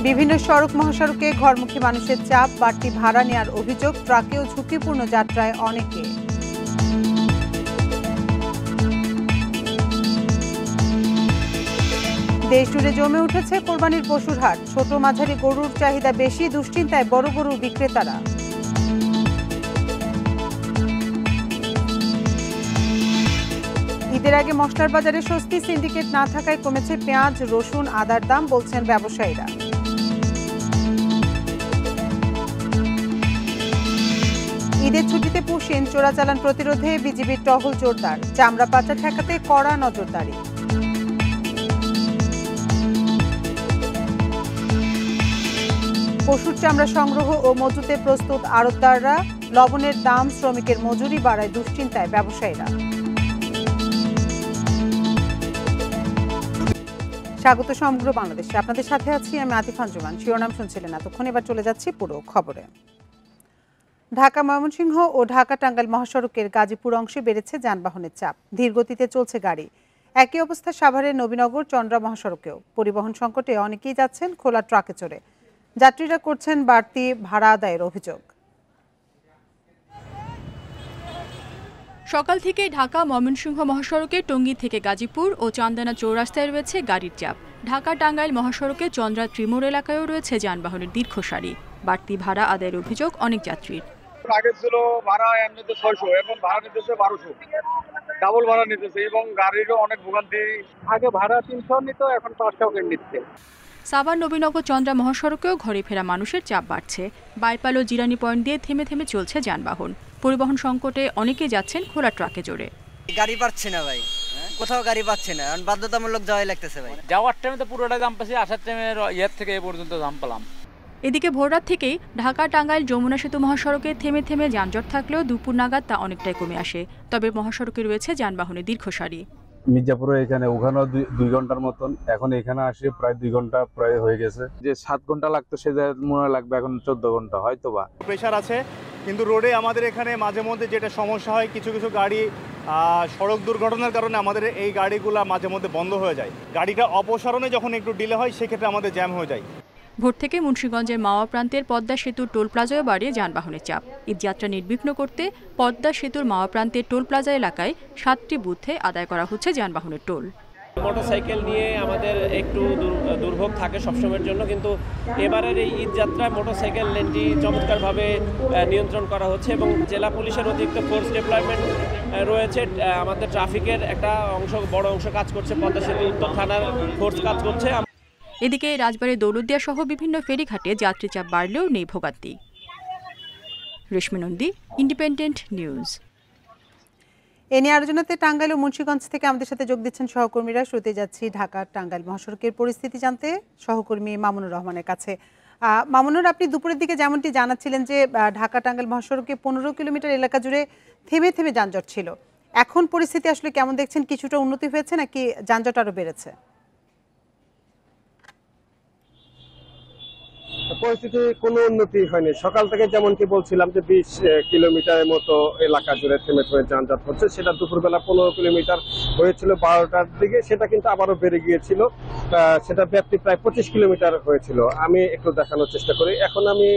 বিভিন্ন সড়ক মহাসড়কে ঘরমুখী মানুষের চাপ, বাড়তি ভাড়া নেওয়ার অভিযোগ, ট্রাকেও ঝুঁকিপূর্ণ যাত্রায় অনেকে। দেশ জুড়ে জমে উঠেছে কোরবানির পশুর হাট। ছোট মাঝারি গরুর চাহিদা বেশি, দুশ্চিন্তায় বড় গরুর বিক্রেতারা। ঈদের আগে মশলার বাজারে স্বস্তি, সিন্ডিকেট না থাকায় কমেছে পেঁয়াজ, রসুন, আদার দাম, বলছেন ব্যবসায়ীরা। ঈদের ছুটিতে পুশিন, চোরাচালান প্রতিরোধে বিজিবির টহল জোরদার। চামড়া পাচার ঠেকাতে কড়া নজরদারি। পশুর চামড়া সংগ্রহ ও মজুতে প্রস্তুত আড়তদাররা। লবণের দাম, শ্রমিকের মজুরি বাড়ায় দুশ্চিন্তায় ব্যবসায়ীরা। স্বাগত সমগ্র বাংলাদেশে, আপনাদের সাথে আছি আমি আতিফ আঞ্জুমান। শিরোনাম শুনছিলেন এতক্ষণ, এবার চলে যাচ্ছি পুরো খবরে। ঢাকা ময়মনসিংহ ও ঢাকা টাঙ্গাইল মহাসড়কের গাজীপুর অংশে বেড়েছে যানবাহনের চাপ, ধীরগতিতে চলছে গাড়ি। একই অবস্থা সাভারের নবীনগর চন্দ্রা মহাসড়কেও। পরিবহন সংকটে অনেকেই যাচ্ছেন খোলা ট্রাকে চড়ে। যাত্রীরা করছেন বাড়তি ভাড়া আদায়ের অভিযোগ। সকাল থেকে ঢাকা ময়মনসিংহ মহাসড়কে টঙ্গী থেকে গাজীপুর ও চান্দানা চৌরাস্তায় রয়েছে গাড়ির চাপ। ঢাকা টাঙ্গাইল মহাসড়কে চন্দ্রা ত্রিমোড় এলাকায়ও রয়েছে যানবাহনের দীর্ঘ সারি। বাড়তি ভাড়া আদায়ের অভিযোগ অনেক যাত্রীর। আগে ছিল ভাড়া এমনিতে 600, এখন ভাড়া নিতেছে 1200, ডাবল ভাড়া নিতেছে এবং গাড়িরও অনেক ভোগান্তি। আগে ভাড়া 300 নিত, এখন 500 করে নিচ্ছে। সাভার নবীনগর চন্দ্রা মহাসড়কেও ঘরে ফেরা মানুষের চাপ বাড়ছে। বাইপাল ও জিরানি পয়েন্ট দিয়ে থেমে থেমে চলছে যানবাহন। পরিবহন সংকটে অনেকেই যাচ্ছেন খোলা ট্রাকে চড়ে। গাড়ি পাচ্ছে না ভাই, কোথাও গাড়ি পাচ্ছে না, বাধ্যতামূলক যাওয়াই লাগতেছে ভাই। যাওয়ার টাইমে তো পুরোটা দাম পাচ্ছি, আসার টাইমে ইয়ের থেকে এ পর্যন্ত দাম পেলাম। এদিকে ভোররাত থেকেই ঢাকা টাঙ্গাইল যমুনা সেতু মহাসড়কে থেমে থেমে যানজট থাকলেও দুপুর নাগাদ তা অনেকটাই কমে আসে। তবে মহাসড়কে রয়েছে যানবাহনের দীর্ঘ সারি। মির্জাপুরে এখানে ওখানেও 2 ঘন্টার মতন, এখন এখানে আসে প্রায় 2 ঘন্টা প্রায় হয়ে গেছে। যে 7 ঘন্টা লাগতো সে মনে লাগবে এখন 14 ঘন্টা হয়তো বা। প্রেশার আছে, কিন্তু রোডে আমাদের এখানে মাঝে মধ্যে যেটা সমস্যা হয়, কিছু কিছু গাড়ি সড়ক দুর্ঘটনার কারণে আমাদের এই গাড়িগুলো মাঝে মধ্যে বন্ধ হয়ে যায়। গাড়িটা অপসারণে যখন একটু ডিলে হয় সেক্ষেত্রে আমাদের জ্যাম হয়ে যায়। ভোর থেকে মুন্সিগঞ্জের মাওয়া প্রান্তের পদ্মা সেতুর টোল প্লাজায় বাড়িয়ে যানবাহনের চাপ। ঈদযাত্রা নির্বিঘ্ন করতে পদ্মা সেতুর মাওয়া প্রান্তের টোল প্লাজা এলাকায় 7টি বুথে আদায় করা হচ্ছে যানবাহনের টোল। মোটরসাইকেল নিয়ে আমাদের একটু দুর্ভোগ থাকে সবসময়ের জন্য, কিন্তু এবারের এই ঈদযাত্রায় মোটরসাইকেল লেনটি চমৎকারভাবে নিয়ন্ত্রণ করা হচ্ছে এবং জেলা পুলিশের অতিরিক্ত ফোর্স ডেপ্লয়মেন্ট রয়েছে। আমাদের ট্রাফিকের একটা বড় অংশ কাজ করছে, পদ্মা সেতু উত্তর থানার ফোর্স কাজ করছে। এদিকে রাজবাড়ী, দৌলতদিয়া সহ বিভিন্ন ফেরিঘাটে যাত্রী চাপ বাড়লেও নেই ভোগান্তি। রেশমি নন্দী, ইন্ডিপেন্ডেন্ট নিউজ। এ নিয়ে আলোচনাতে টাঙ্গাইল ও মুন্সিগঞ্জ থেকে আমাদের সাথে যোগ দিচ্ছেন সহকর্মীরা। শুরুতে যাচ্ছি ঢাকা টাঙ্গাইল মহাসড়কের পরিস্থিতি জানতে সহকর্মী মামুনুর রহমানের কাছে। মামুনুর, আপনি দুপুরের দিকে যেমনটি জানাচ্ছিলেন যে ঢাকা টাঙ্গাইল মহাসড়কে 15 কিলোমিটার এলাকা জুড়ে থেমে থেমে যানজট ছিল, এখন পরিস্থিতি আসলে কেমন দেখছেন? কিছুটা উন্নতি হয়েছে নাকি যানজট আরো বেড়েছে? পরিস্থিতি কোনো উন্নতি হয়নি। সকাল থেকে যেমনটি বলছিলাম যে 20 কিলোমিটারের মতো এলাকা জুড়ে থেমে থেমে যানজট হচ্ছে, সেটা দুপুরবেলা 15 কিলোমিটার হয়েছিল 12টার দিকে, সেটা কিন্তু আবারও বেড়ে গিয়েছিল। সেটা ব্যাপ্তি প্রায় 25 কিলোমিটার হয়েছিল। আমি একটু দেখানোর চেষ্টা করি। এখন আমি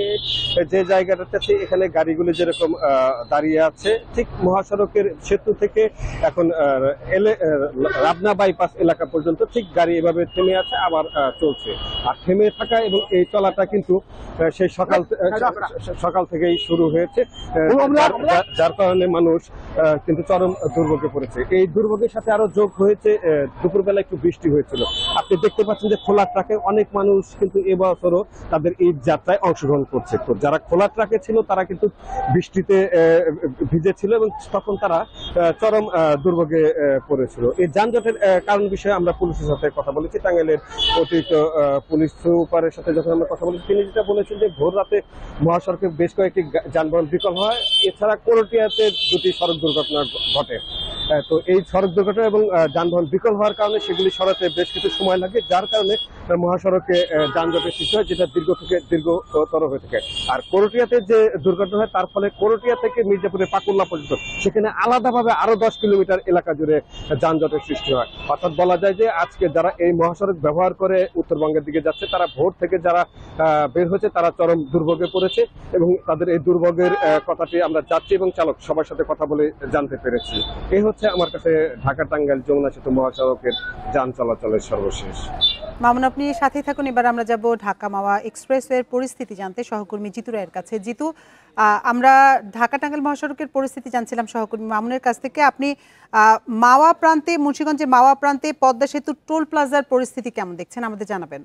যে জায়গাটাতে আছি, এখানে গাড়িগুলি যেরকম দাঁড়িয়ে আছে, ঠিক মহাসড়কের সেতু থেকে এখন রাবনা বাইপাস এলাকা পর্যন্ত ঠিক গাড়ি এভাবে থেমে আছে, আবার চলছে। আর থেমে থাকা এবং এই চলাটা কিন্তু সেই সকাল থেকেই শুরু হয়েছে, যার কারণে মানুষ কিন্তু চরম দুর্ভোগে পড়েছে। এই দুর্ভোগের সাথে আরো যোগ হয়েছে দুপুরবেলা একটু বৃষ্টি হয়েছিল। আপনি দেখতে পাচ্ছেন যে খোলা ট্রাকে অনেক মানুষ কিন্তু এবছরও তাদের ঈদ যাত্রায় অংশগ্রহণ করছে। তো যারা খোলা ট্রাকে ছিল তারা কিন্তু বৃষ্টিতে ভিজেছিল এবং তখন তারা চরম দুর্ভোগে পড়েছিল। এই যানজটের কারণ বিষয়ে আমরা পুলিশের সাথে কথা বলেছি। টাঙ্গাইলের অতিরিক্ত পুলিশ সুপারের সাথে যখন আমরা কথা বলেছি, তিনি যেটা বলেছেন যে ভোর রাতে মহাসড়কে বেশ কয়েকটি যানবাহন বিকল হয়, এছাড়া করটিয়াতে 2টি সড়ক দুর্ঘটনা ঘটে। তো এই সড়ক দুর্ঘটনা এবং যানবাহন বিকল হওয়ার কারণে সেগুলি সরাতে বেশ কিছু সময় লাগে, যার কারণে মহাসড়কে যানজটের সৃষ্টি হয়, যেটা দীর্ঘ থেকে দীর্ঘতর হয়ে থাকে। আর করটিয়াতে যে দুর্ঘটনা হয় তার ফলে করটিয়া থেকে মির্জাপুরের পাকুল্লা পর্যন্ত সেখানে আলাদাভাবে আরো 10 কিলোমিটার এলাকা জুড়ে যানজটের সৃষ্টি হয়। অর্থাৎ বলা যায় যে আজকে যারা এই মহাসড়ক ব্যবহার করে উত্তরবঙ্গের দিকে যাচ্ছে, তারা ভোর থেকে যারা বের হয়েছে তারা চরম দুর্ভোগে পড়েছে এবং তাদের এই দুর্ভোগের কথাটি আমরা যাত্রী এবং চালক সবার সাথে কথা বলে জানতে পেরেছি। এই হচ্ছে আমার কাছে ঢাকা টাঙ্গাইল যমুনা সেতু মহাসড়কের যান চলাচলের সর্বশেষ। মামুন, আপনি সাথেই থাকুন। এবার আমরা যাব ঢাকা মাওয়া এক্সপ্রেসওয়ের পরিস্থিতি জানতে সহকর্মী জিতু রায়ের কাছে। জিতু, আমরা ঢাকা টাঙ্গাইল মহাসড়কের পরিস্থিতি জানছিলাম সহকর্মী মামুনের কাছ থেকে। আপনি মাওয়া প্রান্তে, মুন্সিগঞ্জে মাওয়া প্রান্তে পদ্মা সেতু টোল প্লাজার পরিস্থিতি কেমন দেখছেন আমাদের জানাবেন।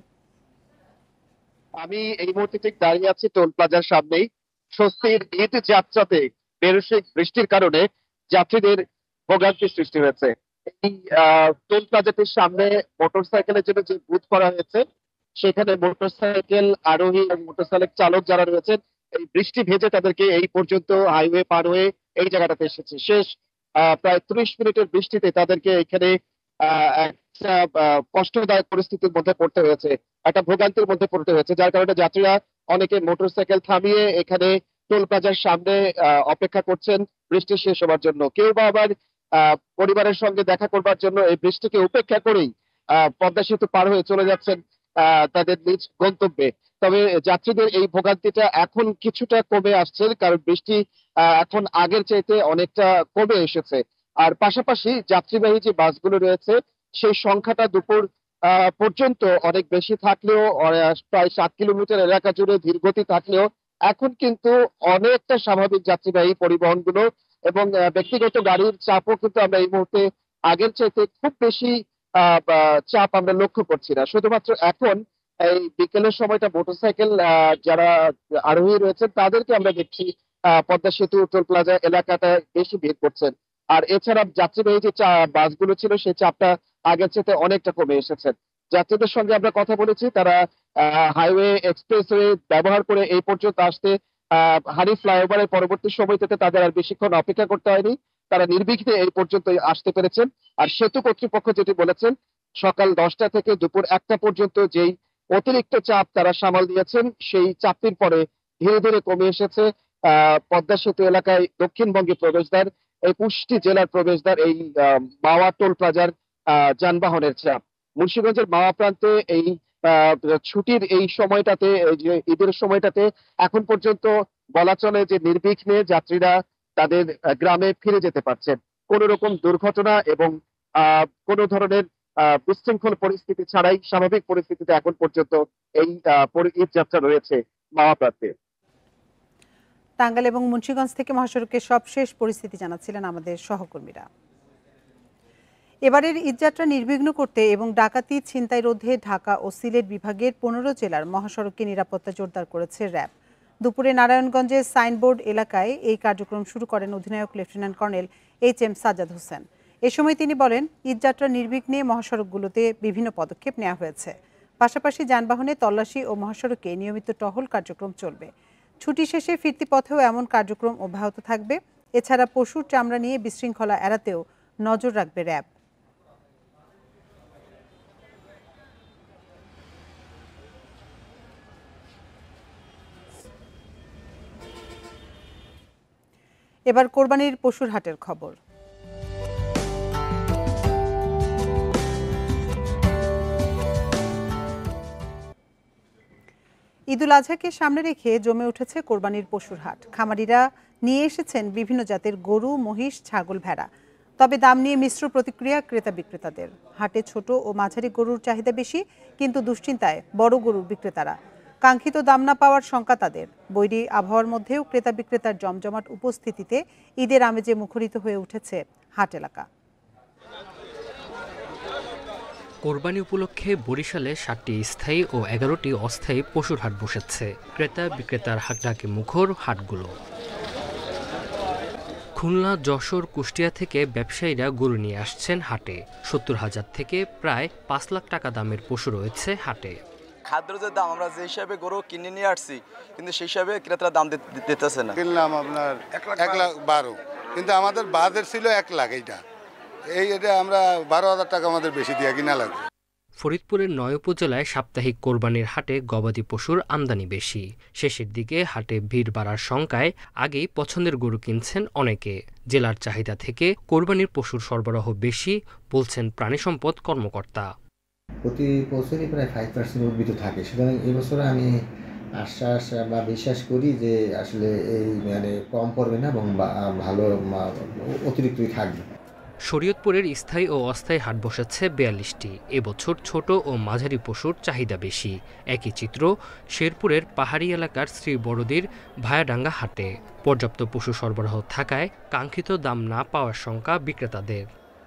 আমি এই মুহূর্তে ঠিক দাঁড়িয়ে আছি টোল প্লাজার সামনেই। স্বস্তির ঈদ যাত্রাতে বেরসিক বৃষ্টির কারণে যাত্রীদের ভোগান্তির সৃষ্টি হয়েছে। এই টোল প্লাজাটির সামনে মোটরসাইকেলের জন্য যে বুথ করা হয়েছে, সেখানে মোটরসাইকেল আরোহী এবং মোটরসাইকেল চালক যারা রয়েছেন এই বৃষ্টি ভেজে তাদেরকে এই পর্যন্ত হাইওয়ে পার হয়ে এই জায়গাটাতে এসেছে। শেষ প্রায় 30 মিনিটের বৃষ্টিতে তাদেরকে এখানে একটা কষ্টদায়ক পরিস্থিতির মধ্যে পড়তে হয়েছে, একটা ভোগান্তির মধ্যে পড়তে হয়েছে, যার কারণে যাত্রীরা অনেকে মোটরসাইকেল থামিয়ে এখানে টোল প্লাজার সামনে অপেক্ষা করছেন বৃষ্টি শেষ হওয়ার জন্য। কেউ বা আবার পরিবারের সঙ্গে দেখা করবার জন্য এই বৃষ্টিকে উপেক্ষা করেই পদ্মা সেতু পার হয়ে চলে যাচ্ছেন তাদের নিজ গন্তব্যে। তবে যাত্রীদের এই ভোগান্তিটা এখন কিছুটা কমে আসছে, কারণ বৃষ্টি এখন আগের চাইতে অনেকটা কমে এসেছে। আর পাশাপাশি যাত্রীবাহী যে বাসগুলো রয়েছে সেই সংখ্যাটা দুপুর পর্যন্ত অনেক বেশি থাকলেও, প্রায় 7 কিলোমিটার এলাকা জুড়ে ধীরগতি থাকলেও এখন কিন্তু অনেকটা স্বাভাবিক যাত্রীবাহী পরিবহনগুলো এবং ব্যক্তিগত গাড়ির চাপও কিন্তু আমরা এই মুহূর্তে আগের চাইতে খুব বেশি চাপ আমরা লক্ষ্য করছি না। শুধুমাত্র এখন এই বিকেলের সময়টা মোটরসাইকেল যারা আরোহী রয়েছেন তাদেরকে আমরা দেখছি পদ্মা সেতু টোল প্লাজা এলাকাটা বেশি ভিড় করছেন। আর এছাড়া যাত্রীবাহী যে বাসগুলো ছিল সেই চাপটা আগের চাইতে অনেকটা কমে এসেছে। যাত্রীদের সঙ্গে আমরা কথা বলেছি, তারা হাইওয়ে এক্সপ্রেসওয়ে ব্যবহার করে এই পর্যন্ত আসতে হানি ফ্লাইওভারের পরবর্তী সময়টাতে তাদের আর বেশিক্ষণ অপেক্ষা করতে হয়নি, তারা নির্বিঘ্নে এই পর্যন্ত আসতে পেরেছেন। আর সেতু কর্তৃপক্ষ যেটি বলেছেন, সকাল 10টা থেকে দুপুর 1টা পর্যন্ত যেই অতিরিক্ত চাপ তারা সামাল দিয়েছেন, সেই চাপটির পরে ধীরে ধীরে কমে এসেছে পদ্মা সেতু এলাকায় দক্ষিণবঙ্গে প্রবেশদ্বার, এই 25টি জেলার প্রবেশদ্বার এই মাওয়া টোল প্লাজার যানবাহনের চাপ। মুন্সিগঞ্জের মাওয়া প্রান্তে এই ছুটির এই সময়টাতে, যে ঈদের সময়টাতে এখন পর্যন্ত বলা চলে যে নির্বিঘ্নে যাত্রীরা তাদের গ্রামে ফিরে যেতে পারছেন। কোন রকম দুর্ঘটনা এবং কোন ধরনের বিশৃঙ্খল পরিস্থিতি ছাড়াই স্বাভাবিক পরিস্থিতিতে এখন পর্যন্ত এই ঈদ যাত্রা রয়েছে মাওয়া প্রান্তে। টাঙ্গাইল এবং মুন্সিগঞ্জ থেকে মহাসড়কের সবশেষ পরিস্থিতি জানাচ্ছিলেন আমাদের সহকর্মীরা। এবারের ঈদযাত্রা নির্বিঘ্ন করতে এবং ডাকাতি ছিনতাই রোধে ঢাকা ও সিলেট বিভাগের 15 জেলার মহাসড়কে নিরাপত্তা জোরদার করেছে র্যাব। দুপুরে নারায়ণগঞ্জের সাইনবোর্ড এলাকায় এই কার্যক্রম শুরু করেন অধিনায়ক lieutenant colonel HM Sajjad Hossain. এ সময় তিনি বলেন, ঈদযাত্রা নির্বিঘ্নে মহাসড়কগুলোতে বিভিন্ন পদক্ষেপ নেওয়া হয়েছে। পাশাপাশি যানবাহনে তল্লাশি ও মহাসড়কে নিয়মিত টহল কার্যক্রম চলবে। ছুটি শেষে ফিরতি পথেও এমন কার্যক্রম অব্যাহত থাকবে। এছাড়া পশুর চামড়া নিয়ে বিশৃঙ্খলা এড়াতেও নজর রাখবে র্যাব। এবার কোরবানির পশুর হাটের খবর। ঈদুল আজহাকে সামনে রেখে জমে উঠেছে কোরবানির পশুর হাট। খামারিরা নিয়ে এসেছেন বিভিন্ন জাতের গরু, মহিষ, ছাগল, ভেড়া। তবে দাম নিয়ে মিশ্র প্রতিক্রিয়া ক্রেতা বিক্রেতাদের। হাটে ছোট ও মাঝারি গরুর চাহিদা বেশি, কিন্তু দুশ্চিন্তায় বড় গরুর বিক্রেতারা। কাঙ্ক্ষিত দাম না পাওয়ার শঙ্কা তাদের। বৈরী আবহাওয়ার মধ্যেও ক্রেতা বিক্রেতার জমজমাট উপস্থিতিতে ঈদের আমেজে মুখরিত হয়ে উঠেছে হাট এলাকা। কোরবানি উপলক্ষে বরিশালে 7টি স্থায়ী ও 11টি অস্থায়ী পশুর হাট বসেছে। ক্রেতা বিক্রেতার হাটডাকে মুখর হাটগুলো। খুলনা, যশোর, কুষ্টিয়া থেকে ব্যবসায়ীরা গরু নিয়ে আসছেন হাটে। 70,000 থেকে প্রায় 5 লাখ টাকা দামের পশু রয়েছে হাটে। খাদ্যের যে দাম, আমরা যে হিসাবে গরু কিনে নিয়ে আসছি, কিন্তু সেই হিসাবে ক্রেতারা দাম দিতেছে না। কিনলাম আপনার 1,12,000, কিন্তু আমাদের বাজার ছিল 1 লাখ। এইটা এটা আমরা 12,000 টাকা আমাদের বেশি দিয়ে কিনা লাগবে। ফরিদপুরের 9 উপজেলায় সাপ্তাহিক কোরবানির হাটে গবাদি পশুর আমদানি বেশি। শেষের দিকে হাটে ভিড় বাড়ার শঙ্কায় আগেই পছন্দের গরু কিনছেন অনেকে। জেলার চাহিদা থেকে কোরবানির পশুর সরবরাহ বেশি বলছেন প্রাণী সম্পদ কর্মকর্তা। প্রতি বছরই প্রায় 5% উদ্ভিদ থাকে, সুতরাং এবছর আমি আশ্বাস বা বিশ্বাস করি যে আসলে এই মানে কম পড়বে না এবং ভালো অতিরিক্তই থাকবে। শরীয়তপুরের স্থায়ী ও অস্থায়ী হাট বসেছে 42টি। এবছর ছোট ও মাঝারি পশুর চাহিদা বেশি। একই চিত্র শেরপুরের পাহাড়ি এলাকার শ্রী বড়দির ভায়াডাঙ্গা হাটে। পর্যাপ্ত পশু সরবরাহ থাকায় কাঙ্ক্ষিত দাম না পাওয়ার শঙ্কা বিক্রেতাদের।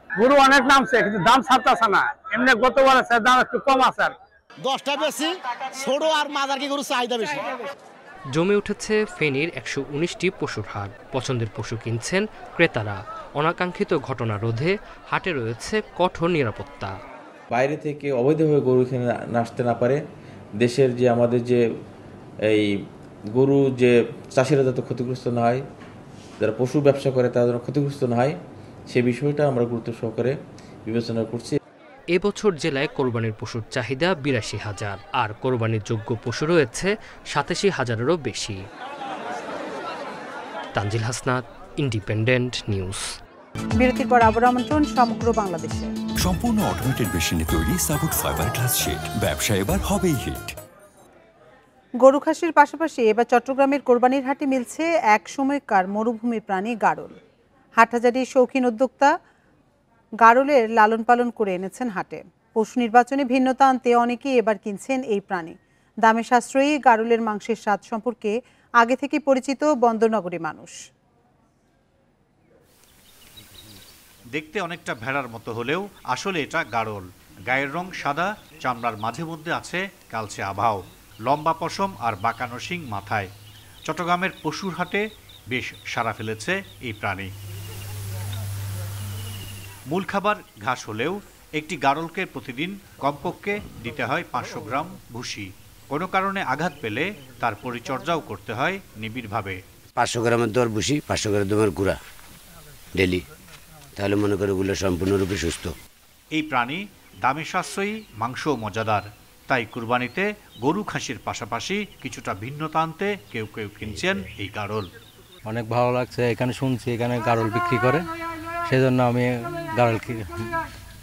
গরু অনেক নামছে কিন্তু দাম ছাড়তেছে না, এমনি গতবার দাম একটু কম আছে। 10টা বেশি ছোট আর মাঝারি গরু চাহিদা বেশি। জমে উঠেছে ফেনীর 119টি পশুর হাট। পছন্দের পশু কিনছেন ক্রেতারা। অনাকাঙ্ক্ষিত ঘটনা রোধে হাটে রয়েছে কঠোর নিরাপত্তা। বাইরে থেকে অবৈধভাবে গরু এখানে আসতে না পারে, দেশের যে আমাদের যে এই গরু যে চাষিরা যাতে ক্ষতিগ্রস্ত না হয়, যারা পশু ব্যবসা করে তারা যেন ক্ষতিগ্রস্ত না হয়, সে বিষয়টা আমরা গুরুত্ব সহকারে বিবেচনা করছি। এবছর জেলায় কোরবানির পশুর চাহিদা 82,000 আর কোরবানির যোগ্য পশু রয়েছে 87,000-এরও বেশি। Tanzil Hasnat, independent news. বিরতির পর আবার আমন্ত্রণ সমগ্র বাংলাদেশে। সম্পূর্ণ অটোমেটেড মেশিনে তৈরি সাপোর্ট ফাইবার গ্লাস শীট, ব্যবসা এবার হবেই হিট। গরু খাসির পাশাপাশি এবার চট্টগ্রামের কোরবানির হাটে মিলছে এক সময়কার মরুভূমির প্রাণী গাড়ল। হাটহাজারির শৌখিন উদ্যোক্তা গাড়লের লালন পালন করে এনেছেন হাটে। পশু নির্বাচনে ভিন্নতা আনতে অনেকেই এবার কিনছেন এই প্রাণী। দামে সাশ্রয়ী গাড়লের মাংসের স্বাদ সম্পর্কে আগে থেকে পরিচিত বন্দরনগরী মানুষ। দেখতে অনেকটা ভেড়ার মতো হলেও আসলে এটা গাড়ল। গায়ের রং সাদা, চামড়ার মাঝে মধ্যে আছে কালচে আভাও, লম্বা পশম আর বাঁকানো শিং মাথায়। চট্টগ্রামের পশুর হাটে বেশ সাড়া ফেলেছে এই প্রাণী। মূল খাবার ঘাস হলেও একটি গাড়লকে প্রতিদিন কমপক্ষে দিতে হয় 500 গ্রাম ভুসি। কোনো কারণে আঘাত পেলে তার পরিচর্যাও করতে হয় নিবিড়ভাবে। 500 গ্রামের দর ভুসি, 500 গ্রাম দমের গুঁড়া ডেলি, তাহলে মনে করে ওগুলো সম্পূর্ণরূপে সুস্থ। এই প্রাণী দামে সাশ্রয়ী, মাংসও মজাদার। তাই কুরবানিতে গরু খাসির পাশাপাশি কিছুটা ভিন্নতা আনতে কেউ কেউ কিনছেন এই গাড়ল। অনেক ভালো লাগছে, এখানে শুনছি এখানে গাড়ল বিক্রি করে, সেজন্য আমি গাড়ল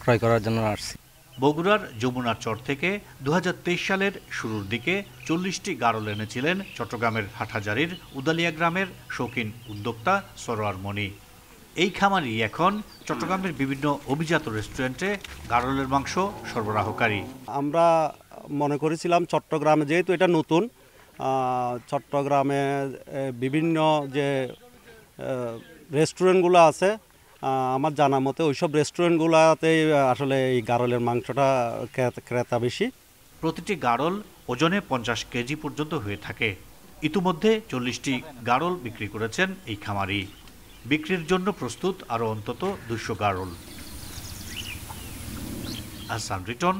ক্রয় করার জন্য আসছি। বগুড়ার যমুনার চর থেকে 2023 সালের শুরুর দিকে 40টি গাড়ল এনেছিলেন চট্টগ্রামের হাটহাজারির উদালিয়া গ্রামের শৌখিন উদ্যোক্তা সরোয়ার মনি। এই খামারি এখন চট্টগ্রামের বিভিন্ন অভিজাত রেস্টুরেন্টে গাড়লের মাংস সরবরাহকারী। আমরা মনে করেছিলাম চট্টগ্রামে যেহেতু এটা নতুন, চট্টগ্রামে বিভিন্ন যে রেস্টুরেন্টগুলো আছে আমার জানা মতে ওইসব রেস্টুরেন্টগুলোতেই আসলে এই গাড়লের মাংসটা ক্রেতা বেশি। প্রতিটি গাড়ল ওজনে 50 কেজি পর্যন্ত হয়ে থাকে। ইতিমধ্যে 40টি গাড়ল বিক্রি করেছেন এই খামারি। বিক্রির জন্য প্রস্তুত আরও অন্তত 200 গাড়ল। Ahsan Riton,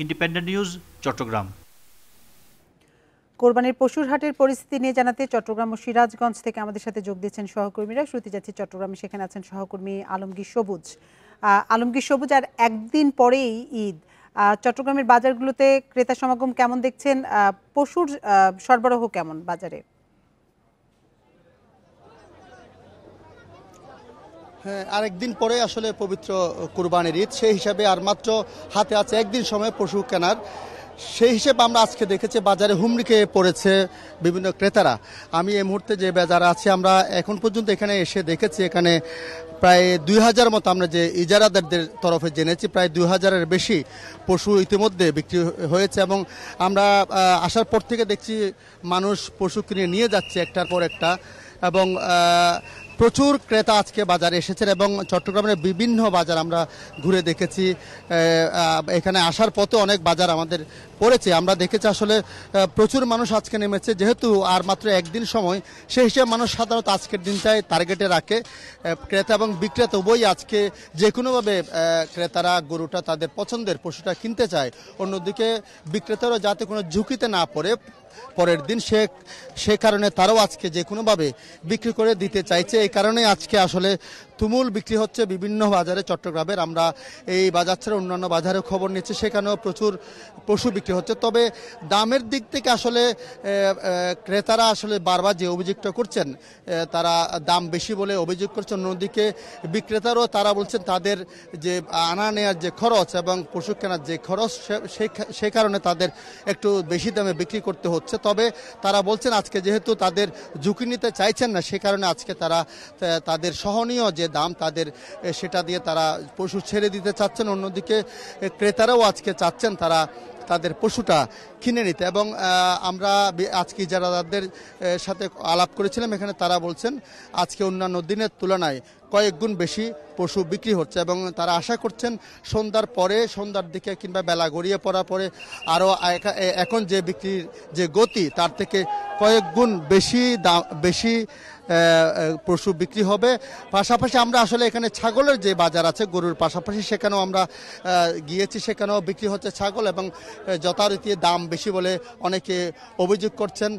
Independent News, Chattogram. কোরবানির পশুর হাটের পরিস্থিতি নিয়ে জানাতে চট্টগ্রাম ও সিরাজগঞ্জ থেকে আমাদের সাথে যোগ দিয়েছেন সহকর্মীরা। শুরুতে যাচ্ছি চট্টগ্রামে, সেখানে আছেন সহকর্মী আলমগীর সবুজ। আলমগীর সবুজ, আর একদিন পরেই ঈদ, চট্টগ্রামের বাজারগুলোতে ক্রেতা সমাগম কেমন দেখছেন? পশুর সরবরাহ কেমন বাজারে? হ্যাঁ, আরেকদিন পরে আসলে পবিত্র কুরবানির ঈদ, সেই হিসাবে আর মাত্র হাতে আছে একদিন সময় পশু কেনার। সেই হিসেবে আমরা আজকে দেখেছি বাজারে হুমড়ি খেয়ে পড়েছে বিভিন্ন ক্রেতারা। আমি এই মুহূর্তে যে বাজারে আছি, আমরা এখন পর্যন্ত এখানে এসে দেখেছি এখানে প্রায় 2000 মতো, আমরা যে ইজারাদারদের তরফে জেনেছি প্রায় 2000-এর বেশি পশু ইতিমধ্যে বিক্রি হয়েছে। এবং আমরা আসার পর থেকে দেখছি মানুষ পশু কিনে নিয়ে যাচ্ছে একটার পর একটা, এবং প্রচুর ক্রেতা আজকে বাজারে এসেছেন। এবং চট্টগ্রামের বিভিন্ন বাজার আমরা ঘুরে দেখেছি, এখানে আসার পথে অনেক বাজার আমাদের পড়েছে। আমরা দেখেছি আসলে প্রচুর মানুষ আজকে নেমেছে, যেহেতু আর মাত্র একদিন সময়, সেই হিসেবে মানুষ সাধারণত আজকের দিনটাই টার্গেটে রাখে। ক্রেতা এবং বিক্রেতা উভয়ই আজকে যে কোনোভাবে ক্রেতারা গরুটা তাদের পছন্দের পশুটা কিনতে চায়। অন্যদিকে বিক্রেতারা যাতে কোনো ঝুঁকিতে না পড়ে পরের দিন সে কারণে তারাও আজকে যে কোনোভাবে বিক্রি করে দিতে চাইছে। এই কারণে আজকে আসলে তুমুল বিক্রি হচ্ছে বিভিন্ন বাজারে চট্টগ্রামের। আমরা এই বাজার ছাড়া অন্যান্য বাজারে খবর নিচ্ছি, সেখানেও প্রচুর পশু বিক্রি হচ্ছে। তবে দামের দিক থেকে আসলে ক্রেতারা আসলে বারবার যে অভিযোগটা করছেন, তারা দাম বেশি বলে অভিযোগ করছেন। অন্যদিকে বিক্রেতারও তারা বলছেন তাদের যে আনা নেওয়ার যে খরচ এবং পশু কেনার যে খরচ, সে কারণে তাদের একটু বেশি দামে বিক্রি করতে হচ্ছে। তবে তারা বলছেন আজকে যেহেতু তাদের ঝুঁকি নিতে চাইছেন না, সে কারণে আজকে তারা তাদের সহনীয় যে দাম তাদের সেটা দিয়ে তারা পশু ছেড়ে দিতে চাচ্ছেন। অন্যদিকে ক্রেতারাও আজকে চাচ্ছেন তারা তাদের পশুটা কিনে নিতে। এবং আমরা আজকে যারাদের সাথে আলাপ করেছিলাম, এখানে তারা বলছেন আজকে অন্যান্য দিনের তুলনায় কয়েক গুণ বেশি পশু বিক্রি হচ্ছে এবং তারা আশা করছেন সন্ধ্যার দিকে কিংবা বেলা গড়িয়ে পড়ার পরে আরও এখন যে বিক্রির যে গতি তার থেকে কয়েক গুণ বেশি পশু বিক্রি হবে। পাশাপাশি আমরা আসলে এখানে ছাগলের যে বাজার আছে গরুর পাশাপাশি, সেখানেও আমরা গিয়েছি, সেখানেও বিক্রি হচ্ছে ছাগল এবং যথারীতি দাম বেশি বলে অনেকে অভিযোগ করছেন।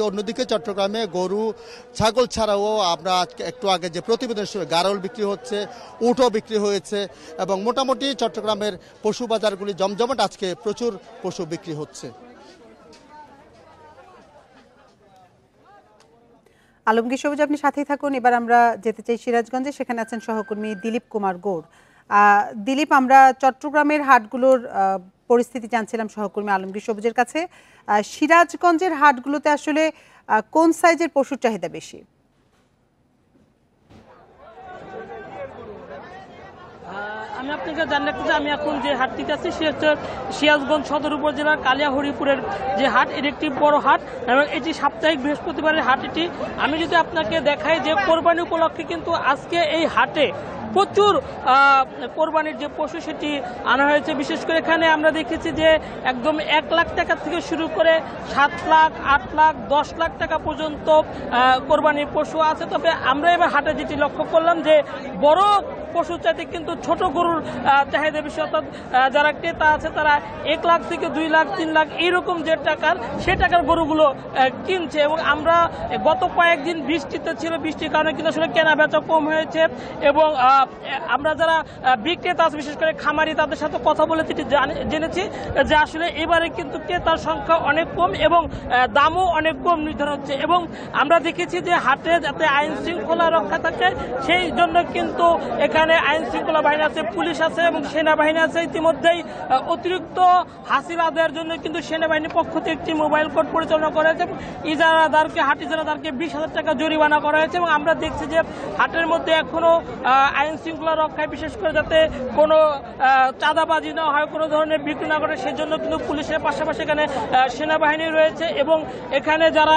অন্যদিকে চট্টগ্রামে গরু ছাগল ছাড়াও আমরা একটু আগে যে প্রতিবেদন গারল বিক্রি হচ্ছে, উটও বিক্রি হয়েছে এবং মোটামুটি চট্টগ্রামের পশু বাজারগুলি জমজমাট। আজকে প্রচুর পশু বিক্রি হচ্ছে। আলমগীর সবুজ, আপনি সাথেই থাকুন। এবার আমরা যেতে চাই সিরাজগঞ্জে, সেখানে আছেন সহকর্মী দিলীপ কুমার গৌড়। দিলীপ, আমরা চট্টগ্রামের হাটগুলোর পরিস্থিতি জানছিলাম সহকর্মী আলমগীর সবুজের কাছে। সিরাজগঞ্জের হাটগুলোতে আসলে কোন সাইজের পশুর চাহিদা বেশি? আমি আপনাকে জানাতে চাই, আমি এখন যে হাটটিতে আছি সে হচ্ছে সিরাজগঞ্জ সদর উপজেলার কালিয়া হরিপুরের যে হাট, এর একটি বড় হাট এবং এটি সাপ্তাহিক বৃহস্পতিবারের হাট। এটি আমি যদি আপনাকে দেখাই যে কোরবানি উপলক্ষে কিন্তু আজকে এই হাটে প্রচুর কোরবানির যে পশু সেটি আনা হয়েছে। বিশেষ করে এখানে আমরা দেখেছি যে একদম 1 লাখ টাকা থেকে শুরু করে 7 লাখ, 8 লাখ, 10 লাখ টাকা পর্যন্ত কোরবানির পশু আছে। তবে আমরা এবার হাটে যেটি লক্ষ্য করলাম যে বড় পশু চাইতে কিন্তু ছোট গরুর চাহিদা বেশি, অর্থাৎ যারা ক্রেতা আছে তারা 1 লাখ থেকে 2 লাখ, 3 লাখ এইরকম যে টাকার সে টাকার গরুগুলো কিনছে। এবং আমরা গত কয়েকদিন বৃষ্টিতে ছিল, বৃষ্টির কারণে কিন্তু আসলে কেনা বেচা কম হয়েছে এবং আমরা যারা বিক্রেতা আছে বিশেষ করে খামারি তাদের সাথে কথা বলে জেনেছি যে আসলে এবারে কিন্তু ক্রেতার সংখ্যা অনেক কম এবং দামও অনেক কম নির্ধারণ হচ্ছে। এবং আমরা দেখেছি যে হাটে যাতে আইন শৃঙ্খলা রক্ষা থাকে সেই জন্য কিন্তু এখানে আইন শৃঙ্খলা বাহিনী আছে, পুলিশ আছে এবং সেনাবাহিনী আছে। ইতিমধ্যেই অতিরিক্ত হাসিল আদায়ের জন্য কিন্তু সেনাবাহিনীর পক্ষ থেকে একটি মোবাইল কোর্ট পরিচালনা করা হয়েছে। হাট ইজারাদারকে 20,000 টাকা জরিমানা করা হয়েছে এবং আমরা দেখছি যে হাটের মধ্যে এখনো আইন শৃঙ্খলা রক্ষায় বিশেষ করে যাতে কোনো চাঁদাবাজি না হয়, কোনো ধরনের বিক্রি না করে সেজন্য কিন্তু পুলিশের পাশাপাশি এখানে সেনাবাহিনী রয়েছে এবং এখানে যারা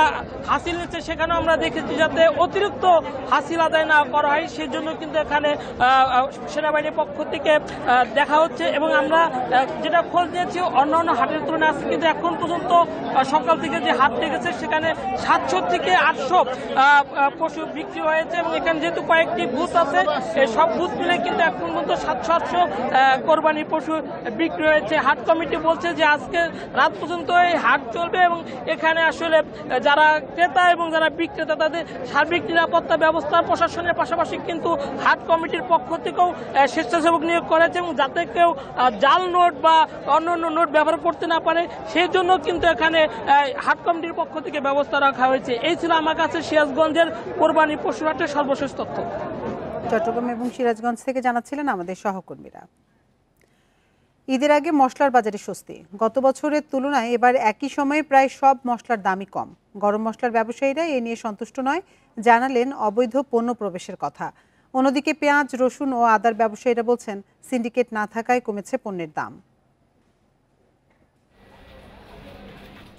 হাসিল নিচ্ছে সেখানেও আমরা দেখেছি যাতে অতিরিক্ত হাসিল আদায় না করা হয় সেজন্য কিন্তু এখানে সেনাবাহিনীর পক্ষ থেকে দেখা হচ্ছে। এবং আমরা যেটা খোঁজ নিয়েছি অন্যান্য হাটের তুলনায় আজকে কিন্তু এখন পর্যন্ত সকাল থেকে যে হাট লেগেছে সেখানে 700 থেকে 800 পশু বিক্রি হয়েছে এবং এখানে যেহেতু কয়েকটি বুথ আছে সব বুথ মিলে কিন্তু এখন পর্যন্ত 700-800 কোরবানি পশু বিক্রি হয়েছে। হাট কমিটি বলছে যে আজকে রাত পর্যন্ত এই হাট চলবে এবং এখানে আসলে যারা ক্রেতা এবং যারা বিক্রেতা তাদের সার্বিক নিরাপত্তা ব্যবস্থা প্রশাসনের পাশাপাশি কিন্তু হাট কমিটির পক্ষ থেকেও স্বেচ্ছাসেবক নিয়োগ করেছে এবং যাতে কেউ জাল নোট বা অন্যান্য নোট ব্যবহার করতে না পারে সেই জন্য কিন্তু এখানে হাট কমিটির পক্ষ থেকে ব্যবস্থা রাখা হয়েছে। এই ছিল আমার কাছে সিরাজগঞ্জের কোরবানি পশু হাটের সর্বশেষ তথ্য। চট্টগ্রাম এবং সিরাজগঞ্জ থেকে জানাচ্ছিলেন আমাদের সহকর্মীরা। ঈদের আগে মশলার বাজারে স্বস্তি। গত বছরের তুলনায় এবার একই সময়ে প্রায় সব মশলার দামই কম। গরম মশলার ব্যবসায়ীরা এ নিয়ে সন্তুষ্ট নয়, জানালেন অবৈধ পণ্য প্রবেশের কথা। অন্যদিকে পেঁয়াজ, রসুন ও আদার ব্যবসায়ীরা বলছেন সিন্ডিকেট না থাকায় কমেছে পণ্যের দাম।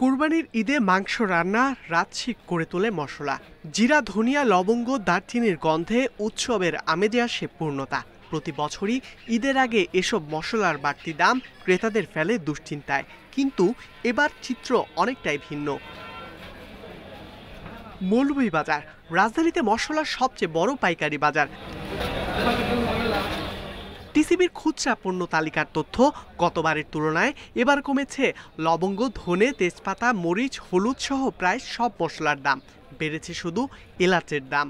কুরবানির ঈদে মাংস রান্না রাতশিক করে তোলে মশলা। জিরা, ধনিয়া, লবঙ্গ, দারচিনির গন্ধে উৎসবের আমেজে আসে পূর্ণতা। প্রতি বছরই ঈদের আগে এসব মশলার বাড়তি দাম ক্রেতাদের ফেলে দুশ্চিন্তায়, কিন্তু এবার চিত্র অনেকটাই ভিন্ন। মৌলভীবাজার রাজধানীতে মশলার সবচেয়ে বড় পাইকারি বাজার। টি বিসিবির খুচরা পণ্য তালিকার তথ্য গতবারের তুলনায় এবার কমেছে লবঙ্গ, ধনে, তেজপাতা, মরিচ, হলুদ সহ প্রায় সব মশলার দাম। বেড়েছে শুধু এলাচের দাম।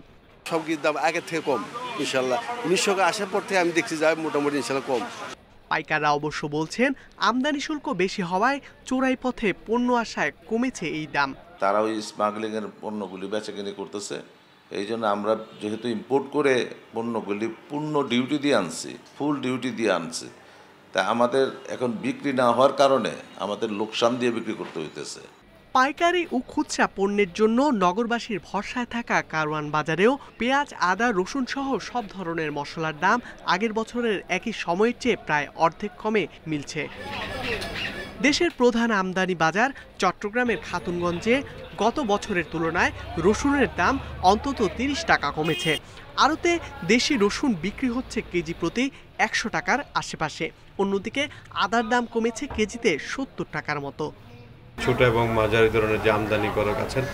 সব কিছুর দাম আগের থেকে কম ইনশাল্লাহ। 1900 আসার পর থেকে আমি দেখছি যায় মোটামুটি ইনশাল্লাহ কম। পাইকাররা অবশ্য বলছেন আমদানি শুল্ক বেশি হওয়ায় চোরাই পথে পণ্য আসায় কমেছে এই দাম। তারা ওই স্মাগলিং এর পণ্যগুলি বেচাকেনি করতেছে। এই জন্য আমরা যেহেতু ইম্পোর্ট করে পণ্যগুলি পূর্ণ ডিউটি দিয়ে আনছি, ফুল ডিউটি দিয়ে আনছি, তা আমাদের এখন বিক্রি না হওয়ার কারণে আমাদের লোকসান দিয়ে বিক্রি করতে হইতেছে। পাইকারি ও খুচরা পণ্যের জন্য নগরবাসীর ভরসায় থাকা কারওয়ান বাজারেও পেঁয়াজ, আদা, রসুন সহ সব ধরনের মশলার দাম আগের বছরের একই সময়ের চেয়ে প্রায় অর্ধেক কমে মিলছে। দেশের প্রধান আমদানি বাজার চট্টগ্রামের খাতুনগঞ্জে গত বছরের তুলনায় রসুনের দাম অন্তত 30 টাকা কমেছে। আড়তে দেশি রসুন বিক্রি হচ্ছে কেজি প্রতি 100 টাকার আশেপাশে। অন্যদিকে আদার দাম কমেছে কেজিতে 70 টাকার মতো। ছোট এবং মাঝারি ধরনের যে আমদানিকারক আছেন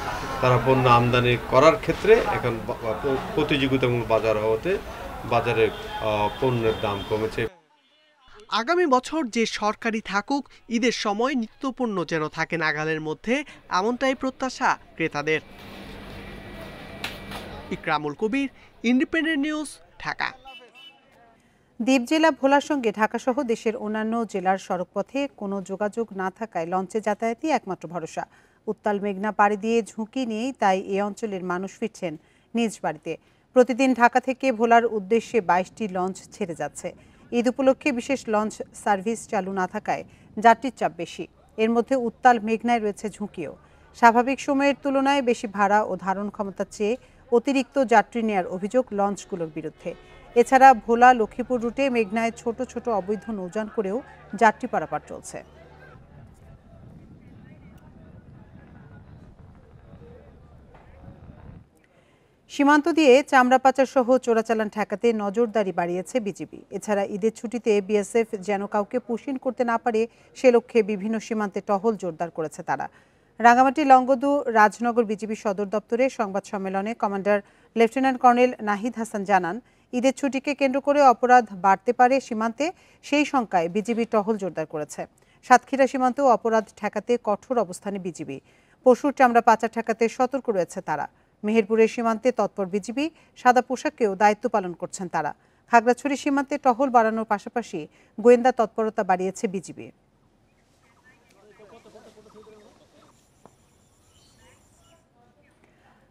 তারা পণ্য আমদানি করার ক্ষেত্রে এখন প্রতিযোগিতামূলক বাজার হওয়াতে বাজারে পণ্যের দাম কমেছে। আগামী বছর যে সরকারি থাকুক, ঈদের সময় নিত্যপণ্য যেন থাকে নাগালের মধ্যে, এমনটাই প্রত্যাশা ক্রেতাদের। ইকরামুল কবির, ইন্ডিপেন্ডেন্ট নিউজ, ঢাকা। দ্বীপ জেলা ভোলার সঙ্গে ঢাকাসহ দেশের অন্যান্য জেলার সড়কপথে কোনো যোগাযোগ না থাকায় লঞ্চে যাতায়াতই একমাত্র ভরসা। উত্তাল মেঘনা পাড়ি দিয়ে ঝুঁকি নিয়েই তাই এ অঞ্চলের মানুষ ফিরছেন নিজ বাড়িতে। প্রতিদিন ঢাকা থেকে ভোলার উদ্দেশ্যে 22টি লঞ্চ ছেড়ে যাচ্ছে। ঈদ উপলক্ষে বিশেষ লঞ্চ সার্ভিস চালু না থাকায় যাত্রীর চাপ বেশি। এর মধ্যে উত্তাল মেঘনায় রয়েছে ঝুঁকিও। স্বাভাবিক সময়ের তুলনায় বেশি ভাড়া ও ধারণ ক্ষমতার চেয়ে অতিরিক্ত যাত্রী নেয়ার অভিযোগ লঞ্চগুলোর বিরুদ্ধে। এছাড়া ভোলা লক্ষ্মীপুর রুটে মেঘনায় ছোট ছোট অবৈধ নৌযান করেও যাত্রী পারাপার চলছে। সীমান্ত দিয়ে চামড়া পাচার সহ চোরাচালান ঠেকাতে নজরদারি বাড়িয়েছে বিজিবি। এছাড়া ঈদের ছুটিতে বিএসএফ যেন কাউকে পুশিন করতে না পারে সে লক্ষ্যে বিভিন্ন সীমান্তে টহল জোরদার করেছে তারা। রাঙ্গামাটি লংগদু রাজনগর বিজিবি সদর দপ্তরে সংবাদ সম্মেলনে commander lieutenant colonel Nahid Hasan জানান, ঈদের ছুটিকে কেন্দ্র করে অপরাধ বাড়তে পারে সীমান্তে, সেই শঙ্কায় বিজিবি টহল জোরদার করেছে। সাতক্ষীরা সীমান্তেও অপরাধ ঠেকাতে কঠোর অবস্থানে বিজিবি। পশুর চামড়া পাচার ঠেকাতে সতর্ক রয়েছে তারা। মেহেরপুরের সীমান্তে তৎপর বিজিবি, সাদা পোশাকেও দায়িত্ব পালন করছেন তারা। খাগড়াছড়ি সীমান্তে টহল বাড়ানোর পাশাপাশি গোয়েন্দা তৎপরতা বাড়িয়েছে বিজিবি।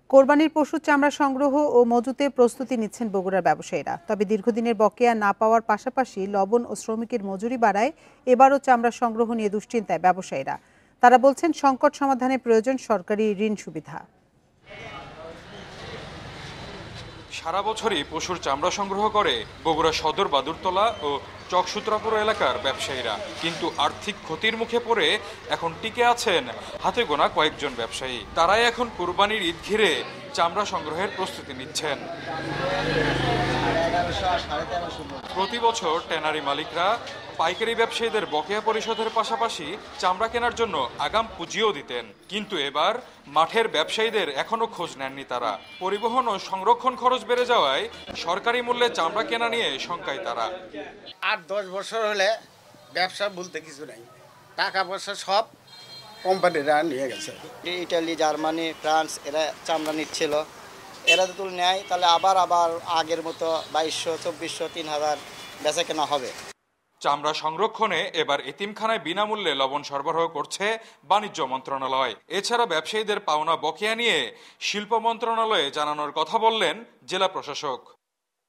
কোরবানির পশুর চামড়া সংগ্রহ ও মজুতে প্রস্তুতি নিচ্ছেন বগুড়ার ব্যবসায়ীরা। তবে দীর্ঘদিনের বকেয়া না পাওয়ার পাশাপাশি লবণ ও শ্রমিকের মজুরি বাড়ায় এবারও চামড়া সংগ্রহ নিয়ে দুশ্চিন্তায় ব্যবসায়ীরা। তারা বলছেন সংকট সমাধানে প্রয়োজন সরকারি ঋণ সুবিধা। সারা বছরই পশুর চামড়া সংগ্রহ করে বগুড়া সদর বাদুরতলা ও চকসূত্রাপুর এলাকার ব্যবসায়ীরা, কিন্তু আর্থিক ক্ষতির মুখে পড়ে এখন টিকে আছেন হাতে গোনা কয়েকজন ব্যবসায়ী। তারাই এখন কুরবানির ঈদ ঘিরে চামড়া সংগ্রহের প্রস্তুতি নিচ্ছেন। প্রতি বছর ট্যানারি মালিকরা পাইকারি ব্যবসায়ীদের বকেয়া পরিশোধের পাশাপাশি চামড়া কেনার জন্য আগাম পুঁজিও দিতেন, কিন্তু এবার মাঠের ব্যবসায়ীদের এখনো খোঁজ নেননি তারা। পরিবহন ও সংরক্ষণ খরচ বেড়ে যাওয়ায় সরকারি মূল্যে চামড়া কেনা নিয়ে শঙ্কায় তারা। 8-10 বছর হলে ব্যবসা বলতে কিছু নাই, টাকা পয়সা সব কোম্পানিরা নিয়ে গেছে। ইটালি, জার্মানি, ফ্রান্স এরা চামড়া নিচ্ছিল, এরা যদি নেয় তাহলে আবার আগের মতো 2200, 2400, 3000 বেচা কেনা হবে। চামড়া সংরক্ষণে এবার এতিমখানায় বিনামূল্যে লবণ সরবরাহ করছে বাণিজ্য মন্ত্রণালয়। এছাড়া ব্যবসায়ীদের পাওনা বকেয়া নিয়ে শিল্প মন্ত্রণালয়ে জানানোর কথা বললেন জেলা প্রশাসক।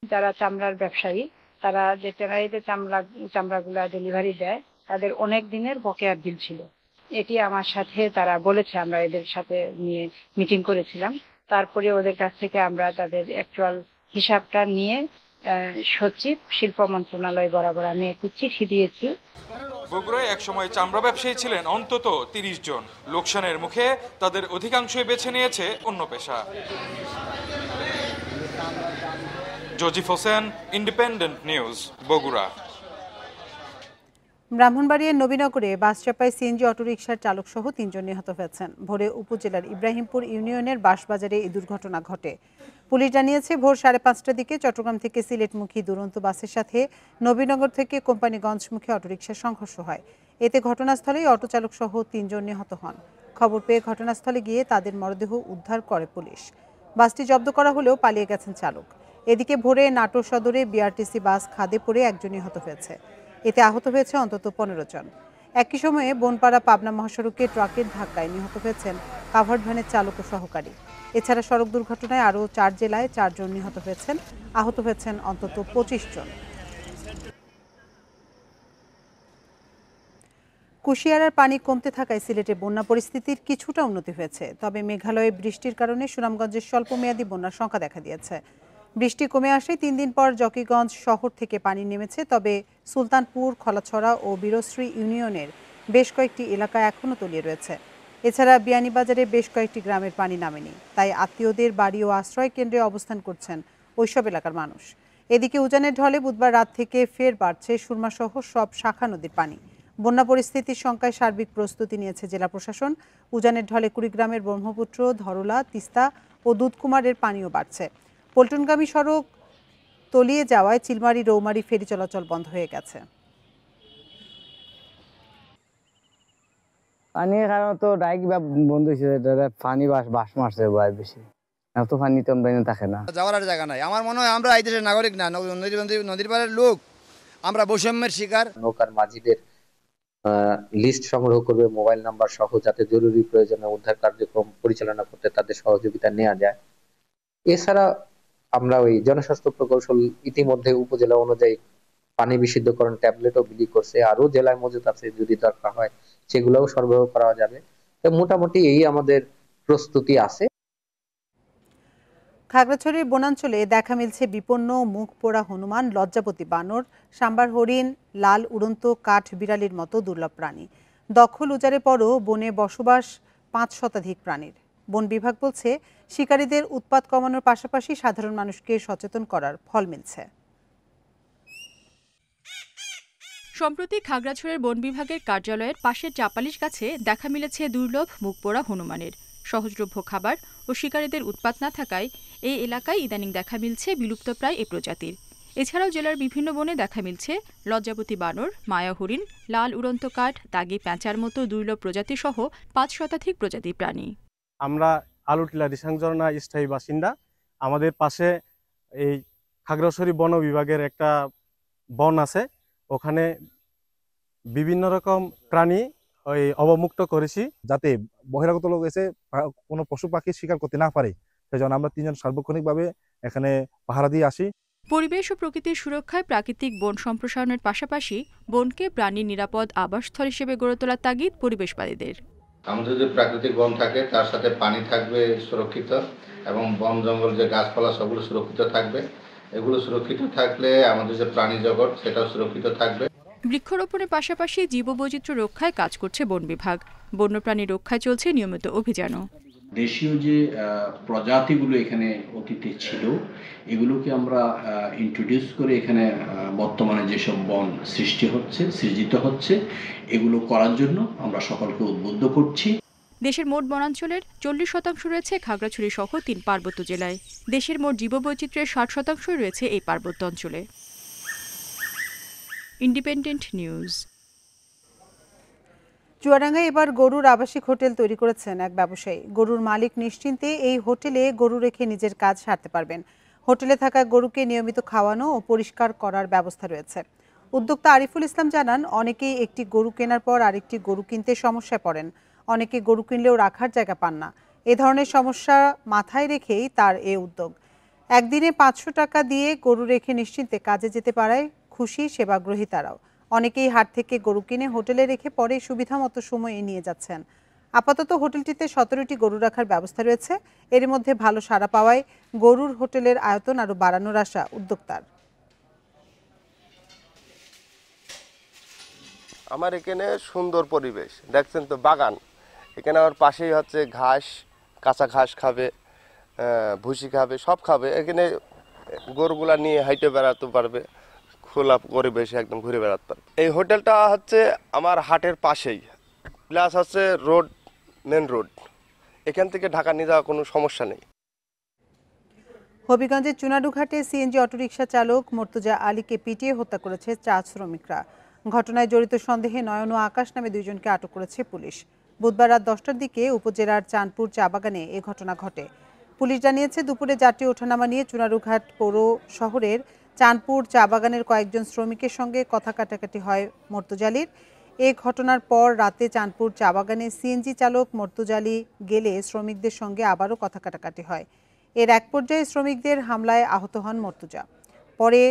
যারা চামড়ার ব্যবসায়ী তারা যে ট্রেনারিতে চামড়াগুলা ডেলিভারি দেয় তাদের অনেক দিনের বকেয়ার বিল ছিল। এটি আমার সাথে তারা বলেছে, আমরা এদের সাথে নিয়ে মিটিং করেছিলাম। তারপরে ওদের কাছ থেকে আমরা তাদের অ্যাকচুয়াল হিসাবটা নিয়ে সচিব শিল্প মন্ত্রণালয় বরাবর আমি একটি চিঠি দিয়েছি। বগুড়ায় একসময় চামড়া ব্যবসায়ী ছিলেন অন্তত 30 জন। লোকসানের মুখে তাদের অধিকাংশই বেছে নিয়েছে অন্য পেশা। জজিফ হোসেন, ইন্ডিপেন্ডেন্ট নিউজ, বগুড়া। ব্রাহ্মণবাড়িয়ার নবীনগরে বাস চাপায় সিএনজি অটোরিকশার চালক সহ ৩ জন নিহত হয়েছেন। ভোরে উপজেলার ইব্রাহিমপুর ইউনিয়নের বাঁশবাজারে এই দুর্ঘটনা ঘটে। পুলিশ জানিয়েছে, ভোর 5:30টার দিকে চট্টগ্রাম থেকে সিলেটমুখী দুরন্ত বাসের সাথে নবীনগর থেকে কোম্পানিগঞ্জমুখী অটোরিকশার সংঘর্ষ হয়। এতে ঘটনাস্থলেই অটো চালক সহ ৩ জন নিহত হন। খবর পেয়ে ঘটনাস্থলে গিয়ে তাদের মরদেহ উদ্ধার করে পুলিশ। বাসটি জব্দ করা হলেও পালিয়ে গেছেন চালক। এদিকে ভোরে নাটোর সদরে বিআরটিসি বাস খাদে পড়ে একজন নিহত হয়েছে। এতে আহত হয়েছে অন্তত 15 জন। একই সময়ে বনপাড়া পাবনা মহাসড়কে ট্রাকের ধাক্কায় নিহত হয়েছেন কাভার্ড ভ্যানের চালক ও সহকারী। এছাড়া সড়ক দুর্ঘটনায় আরও 4 জেলায় 4 জন নিহত হয়েছেন, আহত হয়েছেন অন্তত 25 জন। কুশিয়ারার পানি কমতে থাকায় সিলেটে বন্যা পরিস্থিতির কিছুটা উন্নতি হয়েছে। তবে মেঘালয়ে বৃষ্টির কারণে সুনামগঞ্জের স্বল্পমেয়াদী বন্যার শঙ্কা দেখা দিয়েছে। বৃষ্টি কমে আসে 3 দিন পর জকিগঞ্জ শহর থেকে পানি নেমেছে। তবে সুলতানপুর, খলাছড়া ও বীরশ্রী ইউনিয়নের বেশ কয়েকটি এলাকা এখনও তলিয়ে রয়েছে। এছাড়া বিয়ানীবাজারে বেশ কয়েকটি গ্রামের পানি নামেনি। তাই আত্মীয়দের বাড়ি ও আশ্রয় কেন্দ্রে অবস্থান করছেন ওইসব এলাকার মানুষ। এদিকে উজানের ঢলে বুধবার রাত থেকে ফের বাড়ছে সুরমাসহ সব শাখা নদীর পানি। বন্যা পরিস্থিতির শঙ্কায় সার্বিক প্রস্তুতি নিয়েছে জেলা প্রশাসন। উজানের ঢলে কুড়িগ্রামের ব্রহ্মপুত্র, ধরলা, তিস্তা ও দুধকুমারের পানিও বাড়ছে। পল্টনগামী সড়ক তলিয়ে যাওয়ায় চিলমারি রৌমারী ফেরি চলাচল বন্ধ হয়ে গেছে। পানির কারণে তো ডাইক বন্ধ হয়েছে, পানি বাস মারছে বেশি, এত পানি তো থাকে না, যাওয়ার আর জায়গা নাই। আমার মনে হয় আমরা এই দেশের নাগরিক না, নদীর পাড়ের লোক, আমরা বৈষম্যের শিকার। নৌকার মাঝিদের লিস্ট সংগ্রহ করবে, মোবাইল নাম্বার সহ, যাতে জরুরি প্রয়োজনে উদ্ধার কার্যক্রম পরিচালনা করতে তাদের সহযোগিতা নেওয়া যায়। এছাড়া আমরা ওই জনস্বাস্থ্য প্রকৌশল ইতিমধ্যে উপজেলা অনুযায়ী পানি বিশুদ্ধকরণ ট্যাবলেটও বিলি করছে, আরো জেলায় মজুত আছে, যদি দরকার হয় সেগুলোও সরবরাহ করা যাবে। তো মোটামুটি এই আমাদের প্রস্তুতি আছে। খাগড়াছড়ির বনাঞ্চলে দেখা মিলছে বিপন্ন মুখ পোড়া হনুমান, লজ্জাপতি বানর, সাম্বার হরিণ, লাল উড়ন্ত কাঠ বিড়ালির মতো দুর্লভ প্রাণী। দখল উজাড়ের পরও বনে বসবাস 5 শতাধিক প্রাণীর। বন বিভাগ বলছে, শিকারীদের উৎপাত কমানোর পাশাপাশি সাধারণ মানুষকে সচেতন করার ফল মিলছে। সম্প্রতি খাগড়াছড়ির বন বিভাগের কার্যালয়ের পাশের চাপালিশ গাছে দেখা মিলেছে দুর্লভ মুখপোড়া হনুমানের। সহজলভ্য খাবার ও শিকারীদের উৎপাত না থাকায় এই এলাকায় ইদানিং দেখা মিলছে বিলুপ্তপ্রায় এ প্রজাতির। এছাড়াও জেলার বিভিন্ন বনে দেখা মিলছে লজ্জাপতি বানর, মায়া হরিণ, লাল উড়ন্ত কাঠ, দাগি প্যাঁচার মতো দুর্লভ প্রজাতি সহ 5 শতাধিক প্রজাতির প্রাণী। আমরা আলুটিলা রিসাংঝর্ণা স্থায়ী বাসিন্দা। আমাদের পাশে এই খাগড়াছড়ি বন বিভাগের একটা বন আছে, ওখানে বিভিন্ন রকম প্রাণী ওই অবমুক্ত করেছি, যাতে বহিরাগত লোক এসে কোনো পশু পাখি শিকার করতে না পারে। সেজন্য আমরা 3 জন সার্বক্ষণিকভাবে এখানে পাহারা দিয়ে আসি। পরিবেশ ও প্রকৃতির সুরক্ষায় প্রাকৃতিক বন সম্প্রসারণের পাশাপাশি বনকে প্রাণীর নিরাপদ আবাসস্থল হিসেবে গড়ে তোলার তাগিদ পরিবেশবাদীদের। আমাদের যে প্রাকৃতিক বন থাকে তার সাথে পানি থাকবে সুরক্ষিত, এবং বন জঙ্গল যে গাছপালা সবগুলো সুরক্ষিত থাকবে। এগুলো সুরক্ষিত থাকলে আমাদের যে প্রাণী জগৎ সেটাও সুরক্ষিত থাকবে। বৃক্ষরোপণের পাশাপাশি জীববৈচিত্র্য রক্ষায় কাজ করছে বন বিভাগ। বন্যপ্রাণী রক্ষায় চলছে নিয়মিত অভিযানও। দেশীয় যে প্রজাতিগুলো এখানে অতীতে ছিল, এগুলোকে আমরা ইন্ট্রোডিউস করে এখানে বর্তমানে যেসব বন সৃজিত হচ্ছে এগুলো করার জন্য আমরা সকলকে উদ্বুদ্ধ করছি। দেশের মোট বনাঞ্চলের 40% রয়েছে খাগড়াছড়ি সহ 3 পার্বত্য জেলায়। দেশের মোট জীববৈচিত্র্যের 60% রয়েছে এই পার্বত্য অঞ্চলে। Independent news. চুয়াডাঙ্গায় এবার গরুর আবাসিক হোটেল তৈরি করেছেন এক ব্যবসায়ী। গরুর মালিক নিশ্চিন্তে এই হোটেলে গরু রেখে নিজের কাজ সারতে পারবেন। হোটেলে থাকা গরুকে নিয়মিত খাওয়ানো ও পরিষ্কার করার ব্যবস্থা রয়েছে। উদ্যোক্তা আরিফুল ইসলাম জানান, অনেকেই একটি গরু কেনার পর আরেকটি গরু কিনতে সমস্যায় পড়েন। অনেকে গরু কিনলেও রাখার জায়গা পান না। এ ধরনের সমস্যা মাথায় রেখেই তার এ উদ্যোগ। একদিনে 500 টাকা দিয়ে গরু রেখে নিশ্চিন্তে কাজে যেতে পারায় খুশি সেবাগ্রহী তারাও। অনেকেই হাট থেকে গরু কিনে হোটেলে রেখে পরে সুবিধামতো সময়ে নিয়ে যাচ্ছেন। আপাতত হোটেলটিতে 17টি গরু রাখার ব্যবস্থা রয়েছে। এর মধ্যে ভালো সাড়া পাওয়ায় গরুর হোটেলের আয়তন আরও বাড়ানোর আশা উদ্যোক্তার। আমার এখানে সুন্দর পরিবেশ, দেখছেন তো বাগান, এখানে আমার পাশেই হচ্ছে ঘাস, কাঁচা ঘাস খাবে, ভুসি খাবে, সব খাবে। এখানে গরুগুলা নিয়ে হাইটে বেড়াতে পারবে, খোলা পরিবেশে একদম ঘুরে বেড়াতে পারবে। এই হোটেলটা হচ্ছে আমার হাটের পাশেই, প্লাস হচ্ছে রোড, মেন রোড, এখান থেকে ঢাকা নিয়ে যাওয়া কোনো সমস্যা নেই। হবিগঞ্জের চুনাডুঘাটে সিএনজি অটোরিকশা চালক মর্তুজা আলীকে পিটিয়ে হত্যা করেছে চা শ্রমিকরা। ঘটনায় জড়িত সন্দেহে নয়ন ও আকাশ নামে দুইজনকে আটক করেছে পুলিশ। বুধবার রাত 10টার দিকে উপজেলার চাঁদপুর চা বাগানে এ ঘটনা ঘটে। পুলিশ জানিয়েছে দুপুরে যাত্রী ওঠানামা নিয়ে চুনাডুঘাট পৌর শহরের চাঁদপুর চা বাগানের কয়েকজন শ্রমিকের সঙ্গে কথা কাটাকাটি হয় মর্তুজালির। এ ঘটনার পর রাতে চাঁদপুর চা বাগানে সিএনজি চালক মর্তুজালি গেলে শ্রমিকদের সঙ্গে আবারও কথা কাটাকাটি হয়। এর এক পর্যায়ে শ্রমিকদের হামলায় আহত হন মর্তুজা। পরে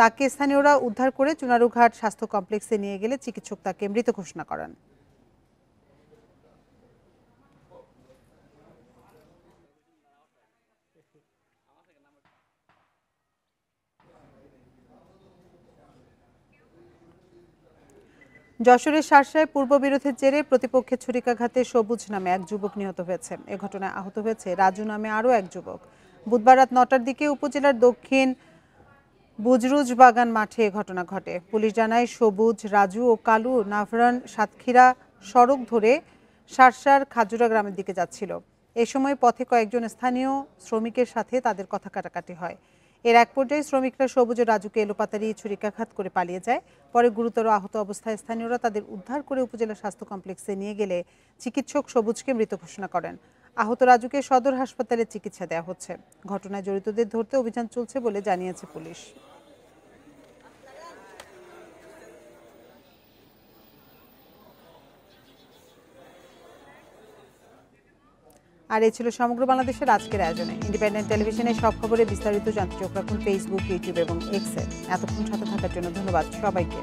তাকে স্থানীয়রা উদ্ধার করে চুনারুঘাট স্বাস্থ্য কমপ্লেক্সে নিয়ে গেলে চিকিৎসক তাকে মৃত ঘোষণা করেন। যশোরের শার্শায় পূর্ববিরোধের জেরে প্রতিপক্ষের ছুরিকাঘাতে সবুজ নামে এক যুবক নিহত হয়েছে। এ ঘটনায় আহত হয়েছে রাজু নামে আরও এক যুবক। বুধবার রাত 9টার দিকে উপজেলার দক্ষিণ বুজরুজ বাগান মাঠে ঘটনা ঘটে। পুলিশ জানায় সবুজ, রাজু ও কালু নাভরান সাতক্ষীরা সড়ক ধরে শার্শার খাজুরা গ্রামের দিকে যাচ্ছিল। এ সময় পথে কয়েকজন স্থানীয় শ্রমিকের সাথে তাদের কথা কাটাকাটি হয়। এর এক পর্যায়ে শ্রমিকরা সবুজ ও রাজুকে এলোপাতাড়ি ছুরিকাঘাত করে পালিয়ে যায়। পরে গুরুতর আহত অবস্থায় স্থানীয়রা তাদের উদ্ধার করে উপজেলা স্বাস্থ্য কমপ্লেক্সে নিয়ে গেলে চিকিৎসক সবুজকে মৃত ঘোষণা করেন। আহত রাজুকে সদর হাসপাতালে চিকিৎসা দেওয়া হচ্ছে। ঘটনায় জড়িতদের ধরতে অভিযান চলছে বলে জানিয়েছে পুলিশ। আর এই ছিল সমগ্র বাংলাদেশের আজকের আয়োজনে। ইন্ডিপেন্ডেন্ট টেলিভিশনের সব খবরে বিস্তারিত জানতে চোখ রাখুন ফেসবুক, ইউটিউব এবং এক্সে। এতক্ষণ সাথে থাকার জন্য ধন্যবাদ সবাইকে।